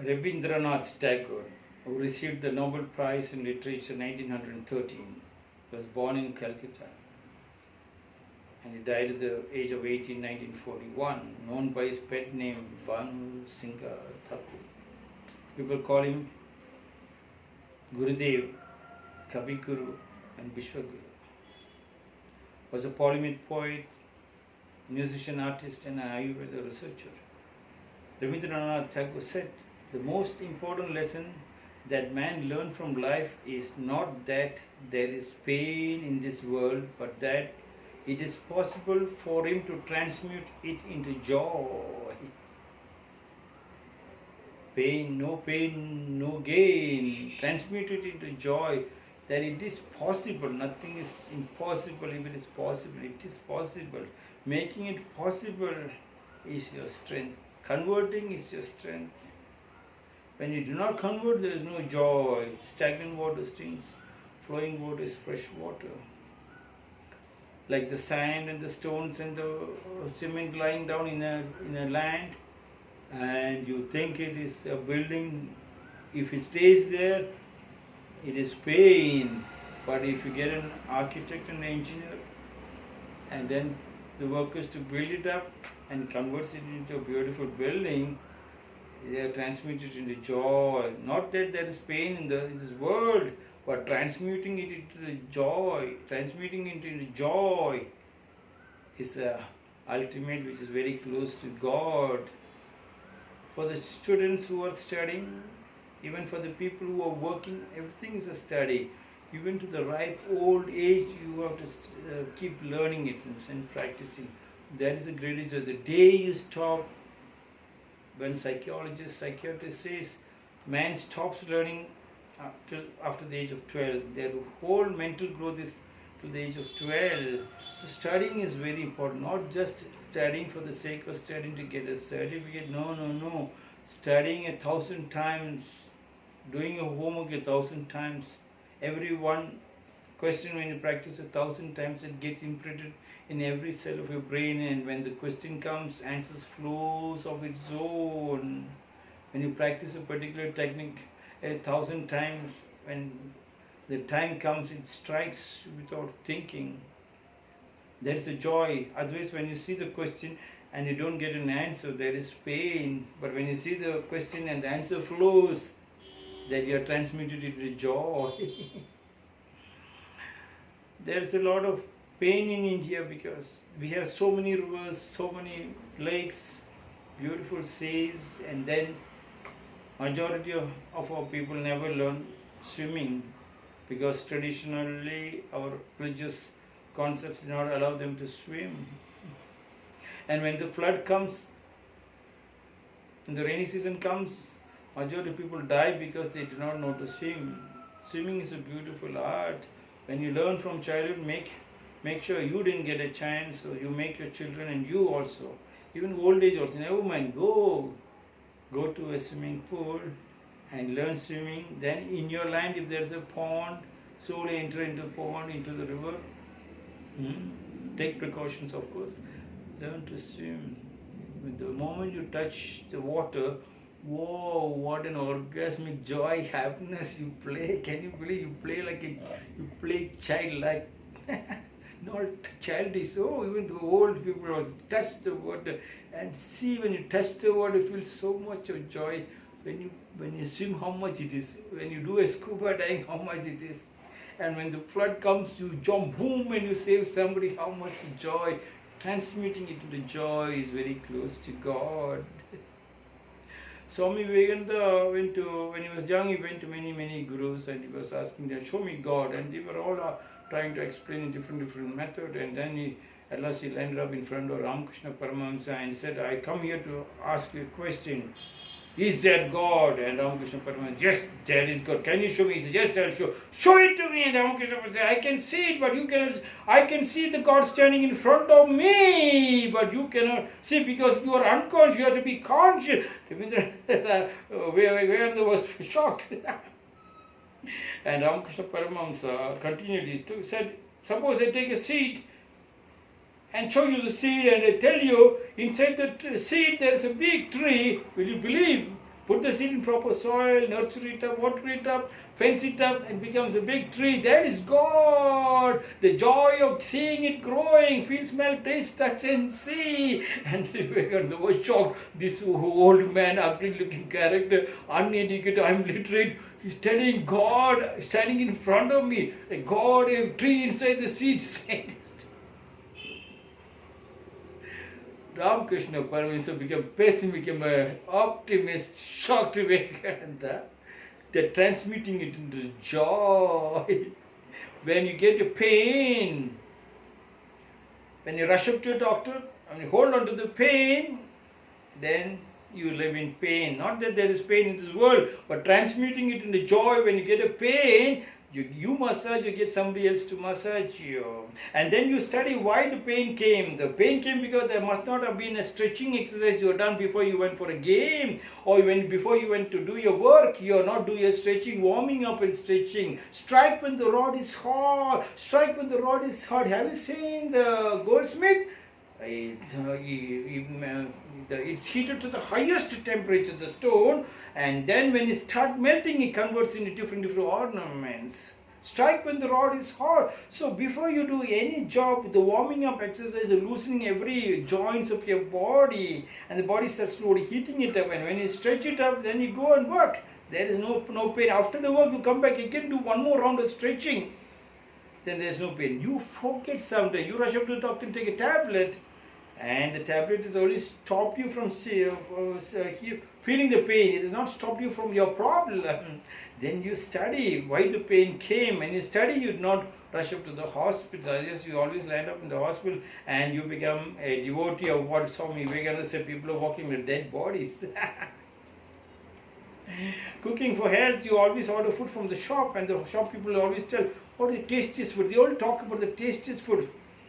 Rabindranath Tagore, who received the Nobel Prize in Literature in 1913, was born in Calcutta and he died at the age of 18 in 1941, known by his pet name Banu Singha Thakur. People call him Gurudev, Kabiguru and Vishwaguru. Was a polymath poet, musician, artist and an Ayurveda researcher. Rabindranath Tagore said, the most important lesson that man learns from life is not that there is pain in this world, but that it is possible for him to transmute it into joy. Pain, no gain. Transmute it into joy. That it is possible. Nothing is impossible if it is possible. It is possible. Making it possible is your strength. Converting is your strength. When you do not convert, there is no joy. Stagnant water stinks. Flowing water is fresh water. Like the sand and the stones and the cement lying down in a land, and you think it is a building. If it stays there, it is pain. But if you get an architect and engineer, and then the workers to build it up and converts it into a beautiful building, they are transmuted into joy. Not that there is pain in this world, but transmuting it into joy. Transmuting it into joy is the ultimate, which is very close to God. For the students who are studying, even for the people who are working, everything is a study. Even to the ripe old age, you have to keep learning it and practicing. That is the greatest joy. The day you stop, when psychiatrist says, man stops learning after the age of 12. Their whole mental growth is to the age of 12. So studying is very important. Not just studying for the sake of studying to get a certificate. No. Studying 1,000 times, doing your homework 1,000 times. Every one question, when you practice 1,000 times, it gets imprinted in every cell of your brain, and when the question comes, answers flows of its own. When you practice a particular technique 1,000 times, when the time comes, it strikes without thinking. There is a joy. Otherwise, when you see the question and you don't get an answer, there is pain. But when you see the question and the answer flows, that you are transmuted into joy. There is a lot of pain in India because we have so many rivers, so many lakes, beautiful seas, and then majority of our people never learn swimming because traditionally our religious concepts do not allow them to swim. And when the flood comes, when the rainy season comes, majority of people die because they do not know to swim. Swimming is a beautiful art. When you learn from childhood, make sure you didn't get a chance, so you make your children and you also, even old age also, never mind, go to a swimming pool and learn swimming. Then in your land, if there is a pond, slowly enter into the pond, into the river. Take precautions, of course. Learn to swim. The moment you touch the water, whoa, what an orgasmic joy, happiness, you play. Can you believe you play like you play childlike? Not childish. Oh, even the old people also touch the water and see, when you touch the water, you feel so much of joy. When you swim, how much it is. When you do a scuba diving, how much it is. And when the flood comes, you jump, boom, and you save somebody, how much joy. Transmuting it into joy is very close to God. Swami Vivekananda when he was young, he went to many gurus and he was asking them, show me God. And they were all trying to explain in different method. And then at last he landed up in front of Ramakrishna Paramahamsa and he said, I come here to ask you a question. Is there God? And Ramakrishna Paramahamsa, yes, there is God. Can you show me? He said, yes, I'll show. Show it to me. And Ramakrishna Paramahamsa said, I can see it, but you cannot. I can see the God standing in front of me, but you cannot see because you are unconscious. You have to be conscious. Vivekananda was shocked. And Ramakrishna Paramahamsa continued. He said, suppose I take a seed and show you the seed and I tell you inside the seed there is a big tree, will you believe? put the seed in proper soil, nurture it up, water it up, fence it up, and becomes a big tree. That is God. The joy of seeing it growing, feel, smell, taste, touch, and see. And Vivekananda was shocked. This old man, ugly-looking character, uneducated, I'm literate. He's telling God standing in front of me, a God, a tree inside the seed. Ramakrishna Paramahansa became pessimistic, became an optimist, shocked Vivekananda. They're transmuting it into joy. When you get a pain, when you rush up to a doctor and you hold on to the pain, then you live in pain. Not that there is pain in this world, but transmuting it into joy. When you get a pain, you massage, you get somebody else to massage you. And then you study why the pain came. The pain came because there must not have been a stretching exercise you had done before you went for a game, or before you went to do your work. You are not doing your stretching, warming up and stretching. Strike when the rod is hot. Strike when the rod is hot. Have you seen the goldsmith? It's heated to the highest temperature, the stone, and then when it starts melting, it converts into different ornaments. Strike when the rod is hot. So before you do any job, the warming up exercise, loosening every joints of your body, and the body starts slowly heating it up, and when you stretch it up, then you go and work. There is no pain. After the work, you come back again, do one more round of stretching. Then there's no pain. You forget sometimes. You rush up to the doctor and take a tablet, and the tablet is only stop you from feeling the pain. It does not stop you from your problem. Then you study why the pain came. When you study, you do not rush up to the hospital. Yes, you always land up in the hospital and you become a devotee of what Swami Vivekananda said, people are walking with dead bodies. Cooking for health, you always order food from the shop, and the shop people always tell, what is tastiest food? They all talk about the tastiest food.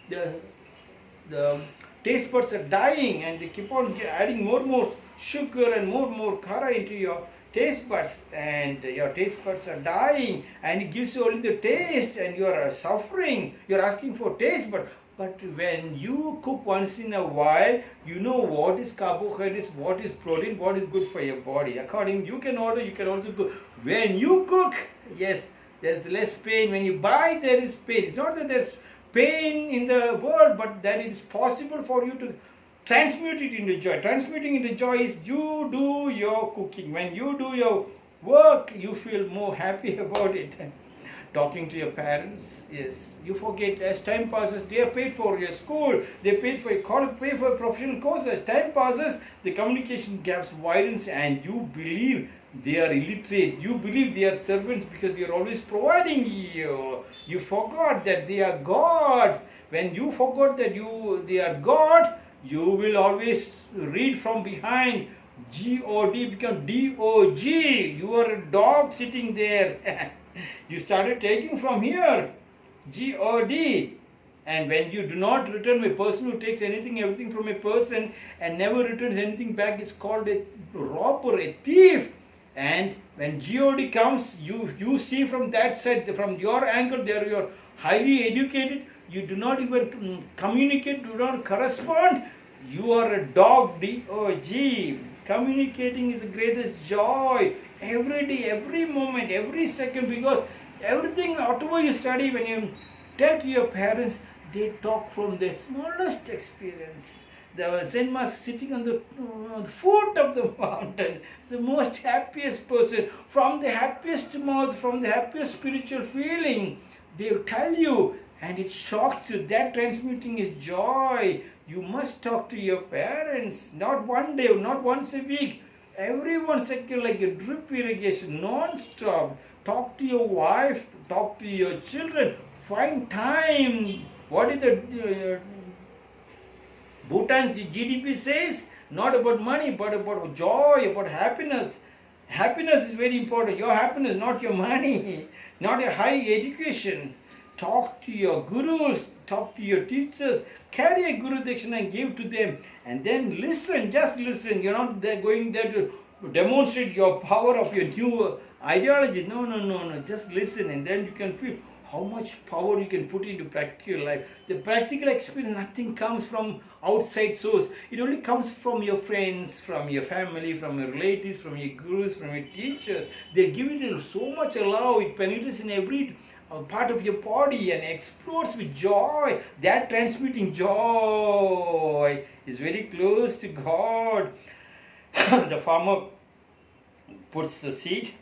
The taste buds are dying, and they keep on adding more and more sugar and more kara into your taste buds, and your taste buds are dying, and it gives you only the taste, and you are suffering. You are asking for taste, but when you cook once in a while, you know what is carbohydrates, what is protein, what is good for your body. According, you can order, you can also cook. When you cook, yes, there's less pain. When you buy, there is pain. It's not that there's pain in the world, but that it is possible for you to transmute it into joy. Transmuting into joy is you do your cooking. When you do your work, you feel more happy about it. Talking to your parents, yes, you forget. As time passes, they are paid for your school, they paid for your college, pay for your professional courses. As time passes, the communication gaps widens, and you believe they are illiterate. You believe they are servants because they are always providing you. You forgot that they are God. When you forgot that they are God, you will always read from behind. G-O-D become D-O-G. You are a dog sitting there. You started taking from here. G-O-D. And when you do not return, a person who takes everything from a person and never returns anything back is called a robber, a thief. And when G-O-D comes, you see from that side, from your angle, there you are highly educated, you do not even communicate, do not correspond, you are a dog, D-O-G. Communicating is the greatest joy. Every day, every moment, every second, because everything, whatever you study, when you tell to your parents, they talk from their smallest experience. The Zen master sitting on the foot of the mountain is the most happiest person. From the happiest mouth, from the happiest spiritual feeling, they will tell you, and it shocks you. That transmuting is joy. You must talk to your parents, not one day, not once a week. Every 1 second, like a drip irrigation, non-stop. Talk to your wife, talk to your children. Find time. What is the Bhutan's GDP says? Not about money, but about joy, about happiness. Happiness is very important. Your happiness, not your money, not a high education. Talk to your gurus, talk to your teachers, carry a Guru Dakshina and give to them, and then listen, just listen. You're not going there to demonstrate your power of your new ideology. No, just listen, and then you can feel how much power you can put into practical life. The practical experience, nothing comes from outside source. It only comes from your friends, from your family, from your relatives, from your gurus, from your teachers. They give it so much love. It penetrates in every part of your body and explodes with joy. That transmitting joy is very close to God. The farmer puts the seed.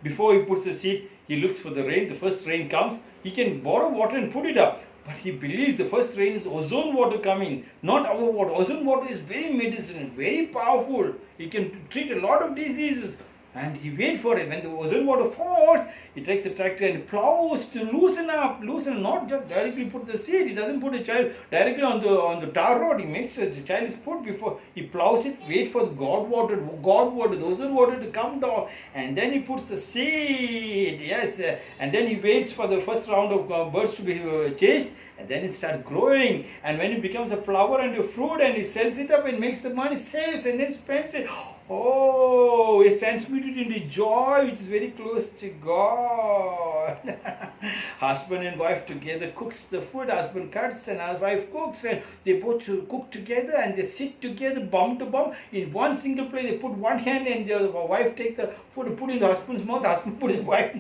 Before he puts the seed, he looks for the rain. The first rain comes. He can borrow water and put it up. But he believes the first rain is ozone water coming, not our water. Ozone water is very medicinal, very powerful. It can treat a lot of diseases. And he waits for it. When the ozone water falls, he takes the tractor and plows to loosen, not just directly put the seed. He doesn't put the child directly on the tar road. He makes the child is put before he plows it, wait for the God water, the ozone water to come down, and then he puts the seed. Yes, and then he waits for the first round of birds to be chased. And then it starts growing, and when it becomes a flower and a fruit, and he sells it up and makes the money, saves, and then spends it. Oh, it's transmuted into joy, which is very close to God. Husband and wife together cooks the food. Husband cuts and his wife cooks, and they both cook together, and they sit together, bum to bum, in one single place. They put one hand, and the wife take the food and put it in the husband's mouth. Husband put it in the wife.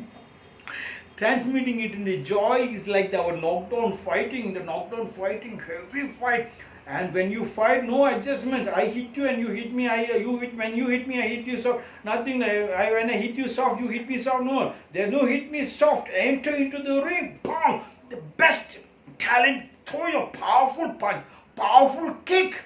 Transmitting it into joy is like our knockdown fighting, heavy fight. And when you fight, no adjustments. I hit you and you hit me. When you hit me, I hit you soft. Nothing. When I hit you soft, you hit me soft. No, there's no hit me soft. Enter into the ring. Boom! The best talent. Throw your powerful punch, powerful kick.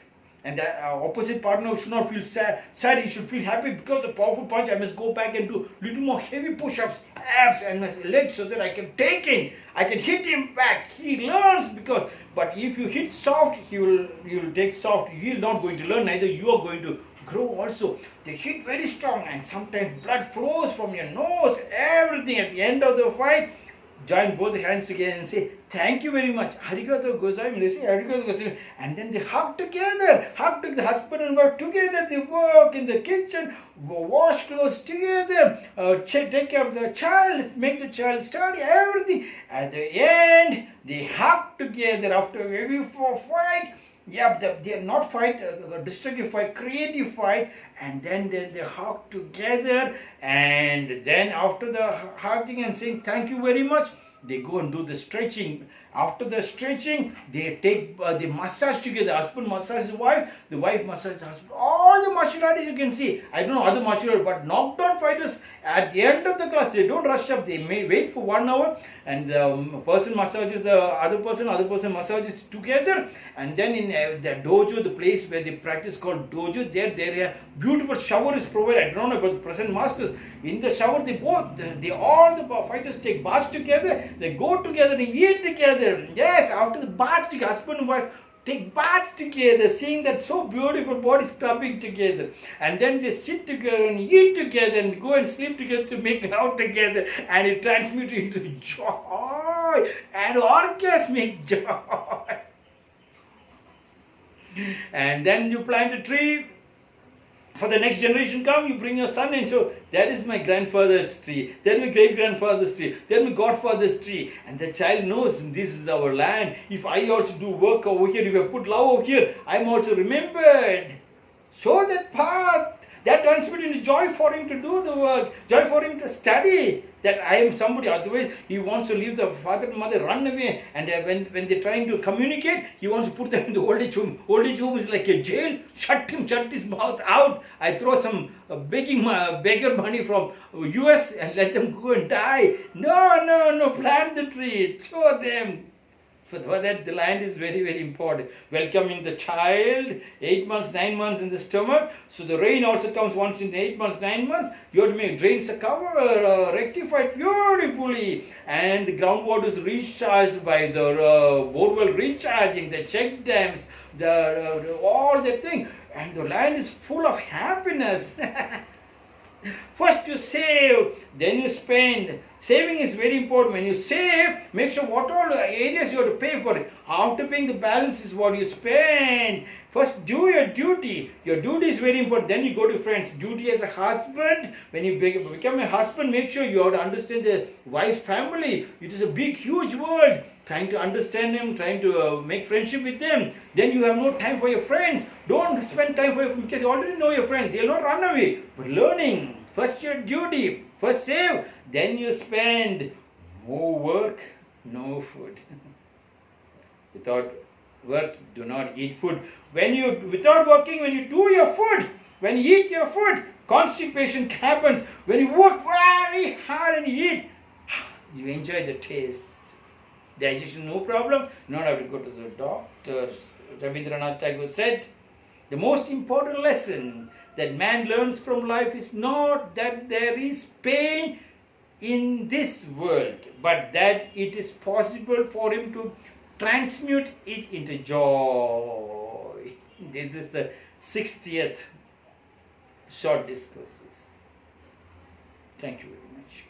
And the opposite partner should not feel sad. He should feel happy because the powerful punch. I must go back and do little more heavy push-ups, abs, and my legs so that I can take in. I can hit him back. He learns because. But if you hit soft, he will take soft. He is not going to learn. Neither you are going to grow also. They hit very strong, and sometimes blood flows from your nose. Everything at the end of the fight. Join both hands together and say, thank you very much. Arigato gozaimasu. They say, arigato gozaimasu. And then they hug together. Hug to the husband and wife together. They work in the kitchen, wash clothes together, take care of the child, make the child study, everything. At the end, they hug together after every fight. Yeah, they are not fight, destructive fight, creative fight, and then they hug together, and then after the hugging and saying thank you very much, they go and do the stretching. After the stretching, they take they massage together. Husband massages the wife, the wife massages the husband. All the martial artists you can see. I don't know other martial arts, but knockdown fighters at the end of the class, they don't rush up. They may wait for 1 hour, and the person massages the other person massages together, and then in the dojo, the place where they practice called dojo, there a beautiful shower is provided. I don't know about the present masters. In the shower, all the fighters take baths together. They go together and eat together. Yes, after the bath, husband and wife take baths together, seeing that so beautiful bodies clubbing together. And then they sit together and eat together and go and sleep together to make love together. And it transmutes into joy and orgasmic joy. And then you plant a tree. For the next generation come, you bring your son and show, that is my grandfather's tree, that is my great-grandfather's tree, that is my godfather's tree. And the child knows this is our land. If I also do work over here, if I put love over here, I am also remembered. Show that path. That transmits into joy for him to do the work, joy for him to study. That I am somebody, otherwise he wants to leave the father and mother, run away. And when they're trying to communicate, he wants to put them in the old age home. Old age home is like a jail. Shut his mouth out. I throw some beggar money from US and let them go and die. No, plant the tree. Show them. For that, the land is very, very important. Welcoming the child, 8 months, 9 months in the stomach. So the rain also comes once in 8 months, 9 months. You have to make drains cover, rectified beautifully. And the groundwater is recharged by the borewell recharging, the check dams, all that thing. And the land is full of happiness. First you save then you spend. Saving is very important. When you save, make sure what all areas you have to pay for it. After paying the balance is what you spend. First do your duty. Your duty is very important. Then you go to friends. Duty as a husband. When you become a husband, make sure you have to understand the wife's family. It is a big, huge world. Trying to understand them, trying to make friendship with them. Then you have no time for your friends. Don't spend time for your friends because you already know your friends. They'll not run away. But learning. First your duty. First save. Then you spend. More work, no food. Without work, do not eat food. Without working, when you do your food, when you eat your food, constipation happens. When you work very hard and you eat, you enjoy the taste. Digestion, no problem. You don't have to go to the doctor. Rabindranath Tagore said, the most important lesson that man learns from life is not that there is pain in this world, but that it is possible for him to transmute it into joy. This is the 60th short discourses. Thank you very much.